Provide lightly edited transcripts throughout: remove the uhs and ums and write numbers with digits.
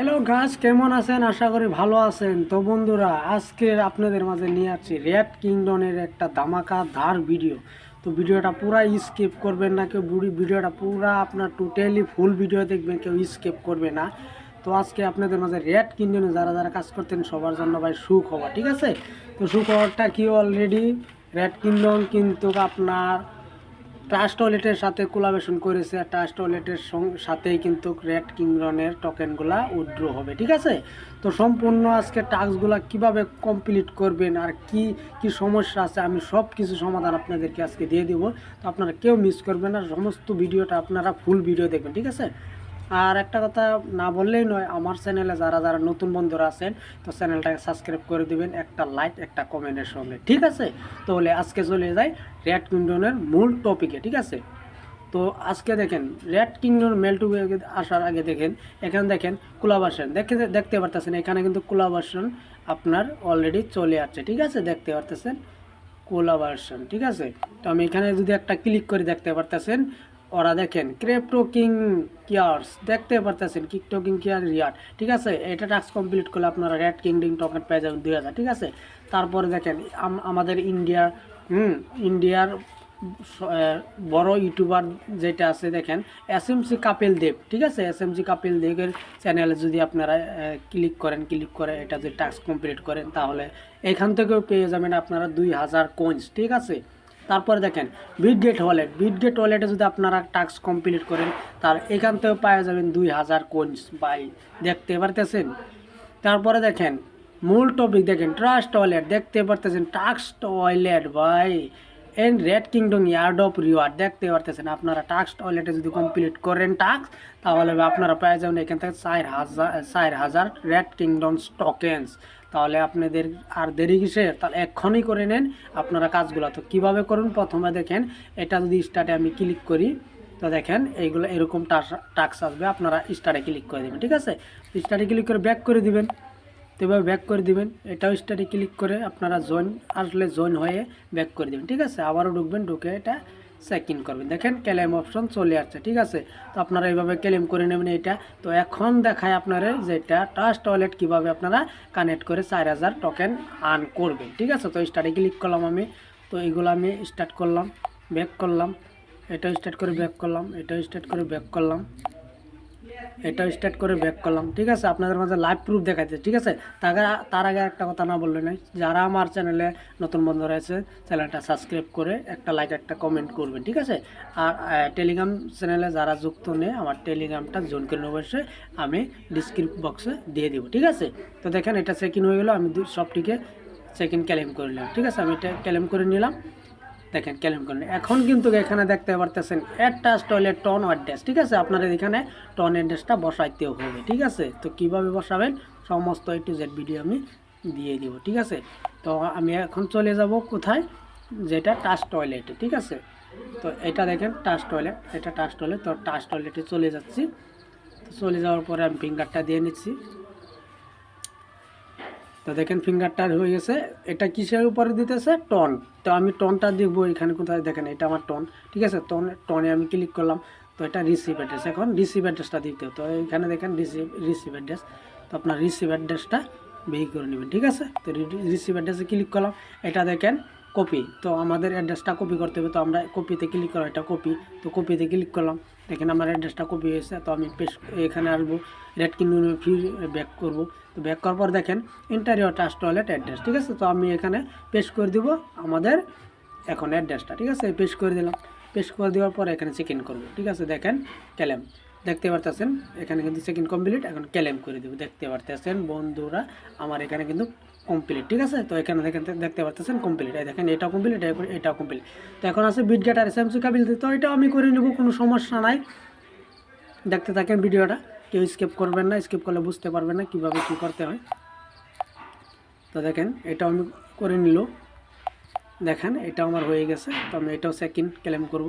Hello গাছ, কেমন আছেন? আশা করি ভালো আছেন। তো বন্ধুরা, আজকে আপনাদের মাঝে নিয়ে আসছি রেড কিংডমের একটা ধামাকাদার ভিডিও। তো ভিডিওটা পুরা স্কিপ করবেন না কেউ, ভিডিওটা পুরা আপনার টোটালি ফুল ভিডিও দেখবেন, কেউ স্কিপ করবে না। তো আজকে আপনাদের মাঝে রেড কিংডমে যারা যারা কাজ করতেন সবার জন্য ভাই সুখবর, ঠিক আছে? তো সুখবরটা কি, অলরেডি রেড কিংডম কিন্তু আপনার ট্রাস্ট ওয়ালেটের সাথে কোলাবেশন করেছে। আর ট্রাস্ট ওয়ালেটের সাথেই কিন্তু রেড কিংডমের টোকেনগুলা উইথড্র হবে, ঠিক আছে? তো সম্পূর্ণ আজকে টাস্কগুলো কিভাবে কমপ্লিট করবেন আর কি কি সমস্যা আছে আমি সব কিছু সমাধান আপনাদেরকে আজকে দিয়ে দিব। তো আপনারা কেউ মিস করবেন না, সমস্ত ভিডিওটা আপনারা ফুল ভিডিও দেখবেন, ঠিক আছে? আর একটা কথা না বললেই নয়, আমার চ্যানেলে যারা যারা নতুন বন্ধুরা আছেন, তো চ্যানেলটাকে সাবস্ক্রাইব করে দিবেন একটা লাইক একটা কমেন্টের সঙ্গে, ঠিক আছে? তাহলে আজকে চলে যাই রেড কিংডমের মূল টপিকে, ঠিক আছে? তো আজকে দেখেন রেড কিংডম মেল টু আসার আগে দেখেন, এখানে দেখেন কোলাবাসন দেখতে পারতেছেন। এখানে কিন্তু কোলাবাসন আপনার অলরেডি চলে আসছে, ঠিক আছে? দেখতে পারতেছেন কোলাবাসন, ঠিক আছে? তো আমি এখানে যদি একটা ক্লিক করে দেখতে পারতেছেন, ওরা দেখেন ক্রিপ্টো কিং কিয়ার্স দেখতে পারতেছেন, ক্রিপ্টো কিং কিয়ার রিয়ার, ঠিক আছে? এটা টাস্ক কমপ্লিট করলে আপনারা রেড কিংডম টোকেন পেয়ে যাবেন 2000, ঠিক আছে? তারপরে দেখেন আমাদের ইন্ডিয়ার বড় ইউটিউবার যেটা আছে দেখেন এসএমসি কাপিল দেব, ঠিক আছে? এসএমসি কাপিল দেবের চ্যানেলে যদি আপনারা ক্লিক করে এটা যদি টাস্ক কমপ্লিট করেন, তাহলে এখান থেকেও পেয়ে যাবেন আপনারা 2000 কয়েন্স, ঠিক আছে? তারপরে দেখেন বিটগেট ওয়ালেটে যদি আপনারা টাস্ক কমপ্লিট করেন, তার এখান থেকেও পাওয়া যাবেন 2000 কয়েন্স ভাই, দেখতে পারতেছেন? তারপরে দেখেন মূল টপিক দেখেন ট্রাস্ট ওয়ালেট, দেখতে পারতেছেন ট্রাস্ট ওয়ালেট ভাই and red kingdom yard of reward, দেখতে পারতেছেন? আপনারা ট্রাস্ট ওয়ালেটে যদি কমপ্লিট করেন টাস্ক, তাহলে আপনারা পেয়ে যাবেন এখান থেকে 4000 রেড কিংডম টোকেন্স। তাহলে আপনাদের আর দেরি কিসের? তাহলে এক্ষুনি করে নেন আপনারা কাজগুলো। তো কীভাবে করুন, প্রথমে দেখেন এটা যদি স্টার্টে আমি ক্লিক করি, তো দেখেন এইগুলো এরকম টাস্ক আসবে, আপনারা স্টার্টে ক্লিক করে দেবেন, ঠিক আছে? স্টার্টে ক্লিক করে ব্যাক করে দিবেন। তো এভাবে ব্যাক করে দিবেন, এটাও স্টার্টে ক্লিক করে আপনারা জয়েন হয়ে ব্যাক করে দেবেন, ঠিক আছে? আবারও ঢুকবেন, ঢুকে এটা চেক ইন করবেন। দেখেন ক্লেম অপশন চলে আসছে, ঠিক আছে? তো আপনারা এইভাবে ক্লেম করে নেবেন এটা। তো এখন দেখায় আপনারা যেটা ট্রাস্ট ওয়ালেট কীভাবে আপনারা কানেক্ট করে 4000 টোকেন আর্ন করবেন, ঠিক আছে? তো স্টার্টে ক্লিক করলাম আমি। তো এইগুলো আমি স্টার্ট করলাম, ব্যাক করলাম, এটাও স্টার্ট করে ব্যাক করলাম, এটাও স্টার্ট করে ব্যাক করলাম, এটা স্টার্ট করে ব্যাক করলাম, ঠিক আছে? আপনাদের মাঝে লাইভ প্রুফ দেখাচ্ছে, ঠিক আছে? তার আগে একটা কথা না বললে নয়, যারা আমার চ্যানেলে নতুন বন্ধু রয়েছে চ্যানেলটা সাবস্ক্রাইব করে একটা লাইক একটা কমেন্ট করবেন, ঠিক আছে? আর টেলিগ্রাম চ্যানেলে যারা যুক্ত নেই, আমার টেলিগ্রামটা জয়েন করে নেবো, আমি ডিসক্রিপশন বক্সে দিয়ে দিব, ঠিক আছে? তো দেখেন এটা চেক ইন হয়ে গেলো, আমি সবটিকে চেক ইন ক্লেম করে নিলাম, ঠিক আছে? আমি এটা ক্লেম করে নিলাম। দেখেন ক্লেম করেন। এখন কিন্তু এখানে দেখতে পারতেছেন অ্যাটাচ টয়লেট টন অ্যাড্রেস, ঠিক আছে? আপনাদের এখানে টন অ্যাড্রেসটা বসাইতেও হবে, ঠিক আছে? তো কিভাবে বসাবেন সমস্ত A to Z ভিডিও আমি দিয়ে দিব, ঠিক আছে? তো আমি এখন চলে যাব কোথায়, যেটা টাচ টয়লেটে, ঠিক আছে? তো এটা দেখেন টাচ টয়লেট, এটা টাচ টয়লেট। তো টাচ টয়লেটে চলে যাচ্ছি। তো চলে যাওয়ার পরে আমি ফিঙ্গারটা দিয়ে নিচ্ছি। তো দেখেন ফিঙ্গারটা হয়ে গেছে। এটা কিসের উপরে দিতেছে? টন। তো আমি টনটা দেখবো এখানে কোথায়, দেখেন এটা আমার টন, ঠিক আছে? টনে আমি ক্লিক করলাম। তো এটা রিসিভ অ্যাড্রেস, এখন রিসিভ অ্যাড্রেসটা দিতে হবে। তো এখানে দেখেন রিসিভ অ্যাড্রেস। তো আপনার রিসিভ অ্যাড্রেসটা বের করে নেবেন, ঠিক আছে? তো রিসিভ অ্যাড্রেসে ক্লিক করলাম। এটা দেখেন কপি, তো আমাদের অ্যাড্রেসটা কপি করতে হবে। তো আমরা কপিতে ক্লিক করলাম, এটা কপি। তো কপিতে ক্লিক করলাম, দেখেন আমার অ্যাড্রেসটা কপি হয়েছে। তো আমি এখানে আসবো, রেড কিংডমে ফির ব্যাক করবো। তো ব্যাক করার পর দেখেন enter your trust wallet address, ঠিক আছে? তো আমি এখানে পেস্ট করে দিব আমাদের এখন অ্যাড্রেসটা, ঠিক আছে? পেস্ট করে দিলাম। পেস্ট করে দেওয়ার পর এখানে চেক ইন করবো, ঠিক আছে? দেখেন ক্লেম, দেখতে পারতেছেন এখানে কিন্তু চেক ইন কমপ্লিট। এখন ক্লেম করে দেবো, দেখতে পারতেছেন বন্ধুরা আমার এখানে কিন্তু কমপ্লিট, ঠিক আছে? তো এখানে দেখতে পারতেছেন কমপ্লিট। এই দেখেন এটাও কমপ্লিট, এটাও কমপ্লিট। তো এখন আছে বিটগেট আর এসএমসি কাপিল। তো এটাও আমি করে নেব, কোনো সমস্যা নাই। দেখতে থাকেন ভিডিওটা, কেউ স্কিপ করবেন না, স্কিপ করলে বুঝতে পারবেন না কীভাবে কী করতে হয়। তো দেখেন এটাও আমি করে নিল, দেখেন এটাও আমার হয়ে গেছে। তো আমি এটাও সেকেন্ড ক্লেম করব।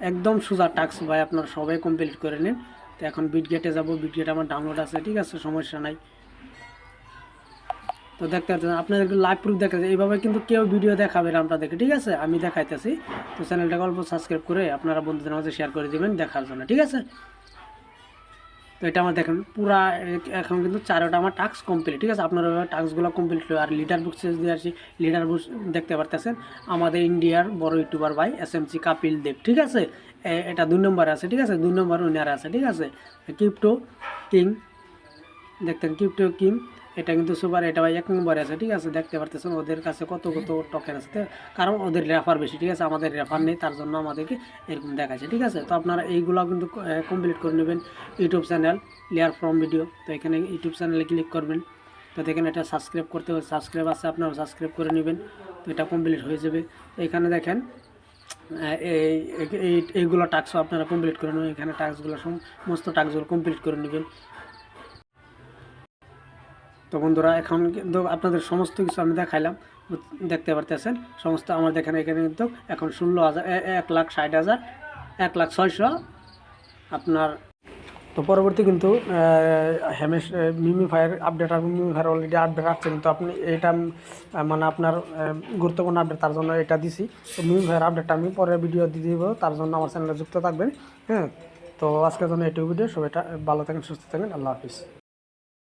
একদম সোজা টাস্ক ভাই, আপনারা সবাই কমপ্লিট করে নিন। তো এখন বিটগেটে যাব, বিটগেট আমার ডাউনলোড আছে, ঠিক আছে? সমস্যা নাই। তো দেখতে পাচ্ছেন আপনাদেরকে লাইভ প্রুফ দেখাচ্ছে। এইভাবে কিন্তু কেউ ভিডিও দেখাবে না আপনাদেরকে, ঠিক আছে? আমি দেখাইতেছি। তো চ্যানেলটাকে অল্প সাবস্ক্রাইব করে আপনারা বন্ধুদের মাঝে শেয়ার করে দেবেন দেখার জন্য, ঠিক আছে? তো তো এটা আমার দেখেন পুরা এখন কিন্তু 4টা আমার টাস্ক কমপ্লিট, ঠিক আছে। আপনারা টাস্কগুলো কমপ্লিট করে আর লিডার বুক শেষ দিয়ে আসি। লিডার বুক দেখতে পারতেছেন আমাদের ইন্ডিয়ার বড় ইউটিউবার ভাই SMC কাপিল দেব, ঠিক আছে। এটা 2 নম্বরে আছে, ঠিক আছে, 2 নম্বর উইনার আছে, ঠিক আছে। ক্রিপ্টো কিং দেখতেন, ক্রিপ্টো কিং এটা কিন্তু সুপার, এটা ভাই 1 নম্বরে আছে, ঠিক আছে। দেখতে পারতেছেন ওদের কাছে কত কত টোকেন আছে, কারণ ওদের রেফার বেশি, ঠিক আছে। আমাদের রেফার নেই, তার জন্য আমাদেরকে এরকম দেখাচ্ছে, ঠিক আছে। তো আপনারা এইগুলো কিন্তু কমপ্লিট করে নেবেন। YouTube channel layer from video, তো এখানে ইউটিউব চ্যানেলে ক্লিক করবেন। তো দেখেন এটা সাবস্ক্রাইব করতে হবে, সাবস্ক্রাইব আছে, আপনারা সাবস্ক্রাইব করে নেবেন। তো এটা কমপ্লিট হয়ে যাবে। তো এখানে দেখেন এইগুলো টাস্কও আপনারা কমপ্লিট করে নেবেন। এখানে টাস্কগুলো সমস্ত টাস্কগুলো কমপ্লিট করে নেবেন। তো বন্ধুরা এখন কিন্তু আপনাদের সমস্ত কিছু আমি দেখাইলাম, দেখতে পারতেছেন সমস্ত আমার দেখেন। এখানে কিন্তু এখন 16,000, 1,60,000, 1,06,000 আপনার। তো পরবর্তী কিন্তু হেমেশ মিমিফায়ার আপডেট আর মিমিফায়ার অলরেডি আপডেট আসছে, কিন্তু আপনি এটা মানে আপনার গুরুত্বপূর্ণ আপডেট, তার জন্য এটা দিছি। তো মিমিফায়ার আপডেটটা আমি পরে ভিডিও দিয়ে দিব, তার জন্য আমার চ্যানেলে যুক্ত থাকবেন। হ্যাঁ, তো আজকের জন্য এটুকু ভিডিও। সবাই ভালো থাকেন, সুস্থ থাকেন, আল্লাহ হাফিজ।